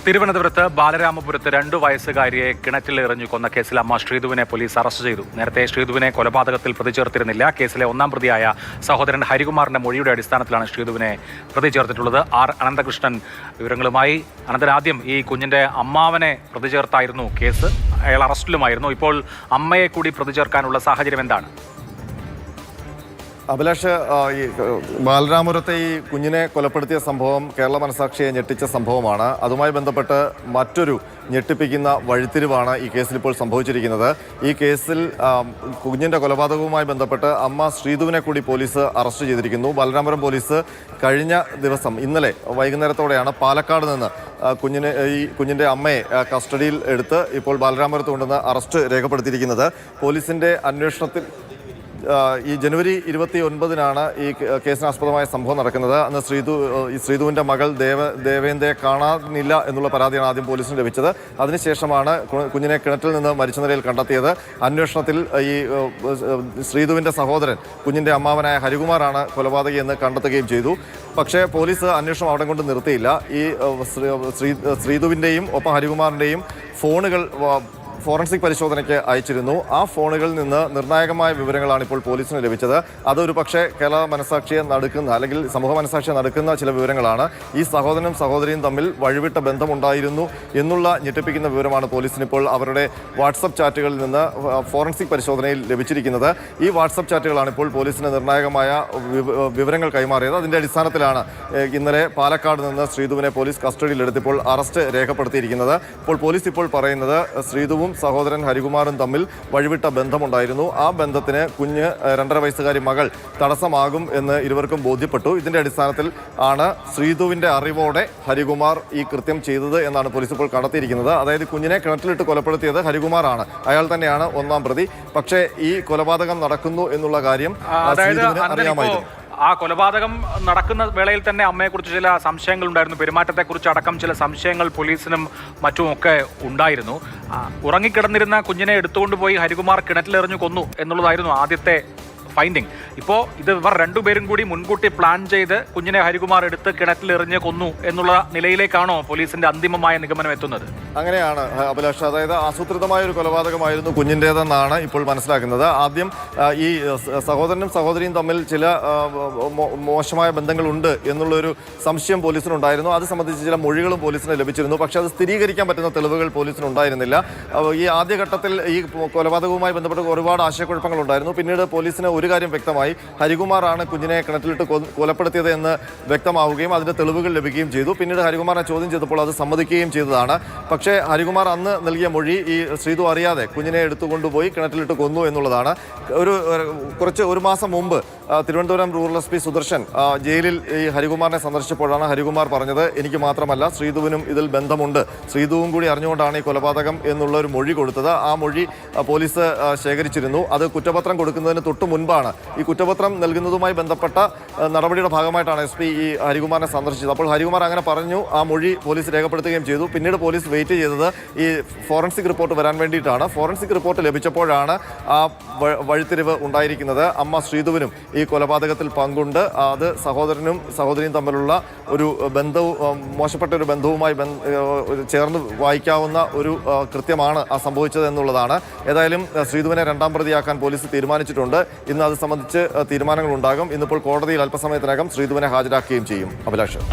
തിരുവനന്തപുരത്ത് ബാലരാമപുരത്ത് 2 വയസ്സുകാരിയെ കിണറ്റിലെറിഞ്ഞു കൊന്ന കേസിൽ അമ്മ ശ്രീധുവിനെ പോലീസ് അറസ്റ്റ് ചെയ്തു. നേരത്തെ ശ്രീധുവിനെ കൊലപാതകത്തിൽ പ്രതി ചേർത്തിരുന്നില്ല. കേസിലെ 1-ാം പ്രതിയായ സഹോദരൻ ഹരികുമാറിന്റെ മൊഴിയുടെ അടിസ്ഥാനത്തിലാണ് ശ്രീധുവിനെ പ്രതി ചേർത്തിട്ടുള്ളത്. അനന്തകൃഷ്ണൻ വിവരങ്ങളുമായി. അനന്തൻ, ആദ്യം ഈ കുഞ്ഞിന്റെ അമ്മാവനെ പ്രതി ചേർത്തായിരുന്നു കേസ്. അയാൾ അറസ്റ്റിലുമായിരുന്നു. ഇപ്പോൾ അമ്മയെ കൂടി പ്രതി ചേർക്കാനുള്ള സാഹചര്യം എന്താണ്? അഭിലാഷ്, ഈ ബാലരാമപുരത്തെ ഈ കുഞ്ഞിനെ കൊലപ്പെടുത്തിയ സംഭവം കേരള മനസാക്ഷിയെ ഞെട്ടിച്ച സംഭവമാണ്. അതുമായി ബന്ധപ്പെട്ട് മറ്റൊരു ഞെട്ടിപ്പിക്കുന്ന വഴിത്തിരിവാണ് ഈ കേസിൽ ഇപ്പോൾ സംഭവിച്ചിരിക്കുന്നത്. ഈ കേസിൽ കുഞ്ഞിൻ്റെ കൊലപാതകവുമായി ബന്ധപ്പെട്ട് അമ്മ ശ്രീധുവിനെ കൂടി പോലീസ് അറസ്റ്റ് ചെയ്തിരിക്കുന്നു. ബാലരാമപുരം പോലീസ് കഴിഞ്ഞ ദിവസം ഇന്നലെ വൈകുന്നേരത്തോടെയാണ് പാലക്കാട് നിന്ന് കുഞ്ഞിൻ്റെ അമ്മയെ കസ്റ്റഡിയിൽ എടുത്ത് ഇപ്പോൾ ബാലരാമപുരത്ത് കൊണ്ടുവന്ന് അറസ്റ്റ് രേഖപ്പെടുത്തിയിരിക്കുന്നത്. പോലീസിൻ്റെ അന്വേഷണത്തിൽ ഈ ജനുവരി 29-നാണ് ഈ കേസിനാസ്പദമായ സംഭവം നടക്കുന്നത്. അന്ന് ശ്രീധുവിൻ്റെ മകൾ ദേവേന്ദ്രയെ കാണാനില്ല എന്നുള്ള പരാതിയാണ് ആദ്യം പോലീസിന് ലഭിച്ചത്. അതിനുശേഷമാണ് കുഞ്ഞിനെ കിണറ്റിൽ നിന്ന് മരിച്ച നിലയിൽ കണ്ടെത്തിയത്. അന്വേഷണത്തിൽ ഈ ശ്രീധുവിൻ്റെ സഹോദരൻ കുഞ്ഞിൻ്റെ അമ്മാവനായ ഹരികുമാറാണ് കൊലപാതകി എന്ന് കണ്ടെത്തുകയും ചെയ്തു. പക്ഷേ പോലീസ് അന്വേഷണം അവിടെ കൊണ്ട് നിർത്തിയില്ല. ഈ ശ്രീധുവിൻ്റെയും ഒപ്പം ഹരികുമാറിൻ്റെയും ഫോണുകൾ ഫോറൻസിക് പരിശോധനയ്ക്ക് അയച്ചിരുന്നു. ആ ഫോണുകളിൽ നിന്ന് നിർണായകമായ വിവരങ്ങളാണ് ഇപ്പോൾ പോലീസിന് ലഭിച്ചത്. അതൊരു പക്ഷേ കേരള മനസാക്ഷിയെ നടുക്കുന്ന അല്ലെങ്കിൽ സമൂഹ മനസാക്ഷിയെ നടുക്കുന്ന ചില വിവരങ്ങളാണ്. ഈ സഹോദരനും സഹോദരിയും തമ്മിൽ വഴിവിട്ട ബന്ധമുണ്ടായിരുന്നു എന്നുള്ള ഞെട്ടിപ്പിക്കുന്ന വിവരമാണ് പോലീസിന് ഇപ്പോൾ അവരുടെ വാട്സപ്പ് ചാറ്റുകളിൽ നിന്ന് ഫോറൻസിക് പരിശോധനയിൽ ലഭിച്ചിരിക്കുന്നത്. ഈ വാട്സപ്പ് ചാറ്റുകളാണ് ഇപ്പോൾ പോലീസിന് നിർണായകമായ വിവരങ്ങൾ കൈമാറിയത്. അതിൻ്റെ അടിസ്ഥാനത്തിലാണ് ഇന്നലെ പാലക്കാട് നിന്ന് ശ്രീധുവിനെ പോലീസ് കസ്റ്റഡിയിലെടുത്തിപ്പോൾ അറസ്റ്റ് രേഖപ്പെടുത്തിയിരിക്കുന്നത്. ഇപ്പോൾ പോലീസ് ഇപ്പോൾ പറയുന്നത് ശ്രീധുവും സഹോദരൻ ഹരികുമാറും തമ്മിൽ വഴിവിട്ട ബന്ധമുണ്ടായിരുന്നു. ആ ബന്ധത്തിന് കുഞ്ഞ് 2.5 വയസ്സുകാരി മകൾ തടസ്സമാകും എന്ന് ഇരുവർക്കും ബോധ്യപ്പെട്ടു. ഇതിന്റെ അടിസ്ഥാനത്തിൽ ആണ് ശ്രീധുവിന്റെ അറിവോടെ ഹരികുമാർ ഈ കൃത്യം ചെയ്തത് എന്നാണ് പോലീസ് ഇപ്പോൾ കണ്ടെത്തിയിരിക്കുന്നത്. അതായത് കുഞ്ഞിനെ കിണറ്റിലിട്ട് കൊലപ്പെടുത്തിയത് ഹരികുമാറാണ്. അയാൾ തന്നെയാണ് 1-ാം പ്രതി. പക്ഷേ ഈ കൊലപാതകം നടക്കുന്നു എന്നുള്ള കാര്യം അറിയാമായിരുന്നു. ആ കൊലപാതകം നടക്കുന്ന വേളയിൽ തന്നെ അമ്മയെക്കുറിച്ച് ചില സംശയങ്ങൾ ഉണ്ടായിരുന്നു. പെരുമാറ്റത്തെക്കുറിച്ച് അടക്കം ചില സംശയങ്ങൾ പോലീസിനും മറ്റുമൊക്കെ ഉണ്ടായിരുന്നു. ഉറങ്ങിക്കിടന്നിരുന്ന കുഞ്ഞിനെ എടുത്തുകൊണ്ടുപോയി ഹരികുമാർ കിണറ്റിലെറിഞ്ഞു കൊന്നു എന്നുള്ളതായിരുന്നു ആദ്യത്തെ ഫൈൻഡിങ്. ഇപ്പോൾ ഇവർ 2 പേരും കൂടി മുൻകൂട്ടി പ്ലാൻ ചെയ്ത് കുഞ്ഞിനെ ഹരികുമാർ എടുത്ത് കിണറ്റിലെറിഞ്ഞ് കൊന്നു എന്നുള്ള നിലയിലേക്കാണോ പോലീസിന്റെ അന്തിമമായ നിഗമനം എത്തുന്നത്? അങ്ങനെയാണ് അഭിലാഷ്. അതായത് ആസൂത്രിതമായ ഒരു കൊലപാതകമായിരുന്നു കുഞ്ഞിൻ്റേതെന്നാണ് ഇപ്പോൾ മനസ്സിലാക്കുന്നത്. ആദ്യം ഈ സഹോദരനും സഹോദരിയും തമ്മിൽ ചില മോശമായ ബന്ധങ്ങളുണ്ട് എന്നുള്ളൊരു സംശയം പോലീസിനുണ്ടായിരുന്നു. അത് സംബന്ധിച്ച് ചില മൊഴികളും പോലീസിന് ലഭിച്ചിരുന്നു. പക്ഷേ അത് സ്ഥിരീകരിക്കാൻ പറ്റുന്ന തെളിവുകൾ പോലീസിനുണ്ടായിരുന്നില്ല. ഈ ആദ്യഘട്ടത്തിൽ ഈ കൊലപാതകവുമായി ബന്ധപ്പെട്ട് ഒരുപാട് ആശയക്കുഴപ്പങ്ങൾ ഉണ്ടായിരുന്നു. പിന്നീട് പോലീസിന് ഒരു കാര്യം വ്യക്തമായി, ഹരികുമാറാണ് കുഞ്ഞിനെ കിണറ്റിലിട്ട് കൊലപ്പെടുത്തിയത് എന്ന് വ്യക്തമാവുകയും അതിൻ്റെ തെളിവുകൾ ലഭിക്കുകയും ചെയ്തു. പിന്നീട് ഹരികുമാറിനെ ചോദ്യം ചെയ്തപ്പോൾ അത് സമ്മതിക്കുകയും ചെയ്തതാണ്. പക്ഷേ ഹരികുമാർ അന്ന് നൽകിയ മൊഴി ഈ ശ്രീധു അറിയാതെ കുഞ്ഞിനെ എടുത്തുകൊണ്ടുപോയി കിണറ്റിലിട്ട് കൊന്നു എന്നുള്ളതാണ്. ഒരു മാസം മുമ്പ് തിരുവനന്തപുരം റൂറൽ SP സുദർശൻ ജയിലിൽ ഈ ഹരികുമാറിനെ സന്ദർശിച്ചപ്പോഴാണ് ഹരികുമാർ പറഞ്ഞത്, എനിക്ക് മാത്രമല്ല ശ്രീധുവിനും ഇതിൽ ബന്ധമുണ്ട്, ശ്രീധുവും കൂടി അറിഞ്ഞുകൊണ്ടാണ് ഈ കൊലപാതകം എന്നുള്ള ഒരു മൊഴി കൊടുത്തത്. ആ മൊഴി പോലീസ് ശേഖരിച്ചിരുന്നു. അത് കുറ്റപത്രം കൊടുക്കുന്നതിന് തൊട്ട് മുൻപാണ് ഈ കുറ്റപത്രം നൽകുന്നതുമായി ബന്ധപ്പെട്ട നടപടിയുടെ ഭാഗമായിട്ടാണ് SP ഈ ഹരികുമാറിനെ സന്ദർശിച്ചത്. അപ്പോൾ ഹരികുമാർ അങ്ങനെ പറഞ്ഞു. ആ മൊഴി പോലീസ് രേഖപ്പെടുത്തുകയും ചെയ്തു. പിന്നീട് പോലീസ് വെയിറ്റ് ചെയ്തത് ഈ ഫോറൻസിക് റിപ്പോർട്ട് വരാൻ വേണ്ടിയിട്ടാണ്. ഫോറൻസിക് റിപ്പോർട്ട് ലഭിച്ചപ്പോഴാണ് ആ വഴിത്തിരിവ് ഉണ്ടായിരിക്കുന്നത്. അമ്മ ശ്രീധുവിനും ഈ കൊലപാതകത്തിൽ പങ്കുണ്ട്. അത് സഹോദരനും സഹോദരിയും തമ്മിലുള്ള ഒരു ബന്ധവും മോശപ്പെട്ട ഒരു ബന്ധവുമായി ചേർന്ന് വായിക്കാവുന്ന ഒരു കൃത്യമാണ് ആ സംഭവിച്ചത് എന്നുള്ളതാണ്. ഏതായാലും ശ്രീധുവിനെ 2-ാം പ്രതിയാക്കാൻ പോലീസ് തീരുമാനിച്ചിട്ടുണ്ട്. ഇന്ന് അത് സംബന്ധിച്ച് തീരുമാനങ്ങൾ ഉണ്ടാകും. ഇന്നിപ്പോൾ കോടതിയിൽ അല്പസമയത്തിനകം ശ്രീധുവിനെ ഹാജരാക്കുകയും ചെയ്യും. അഭിലാഷ്.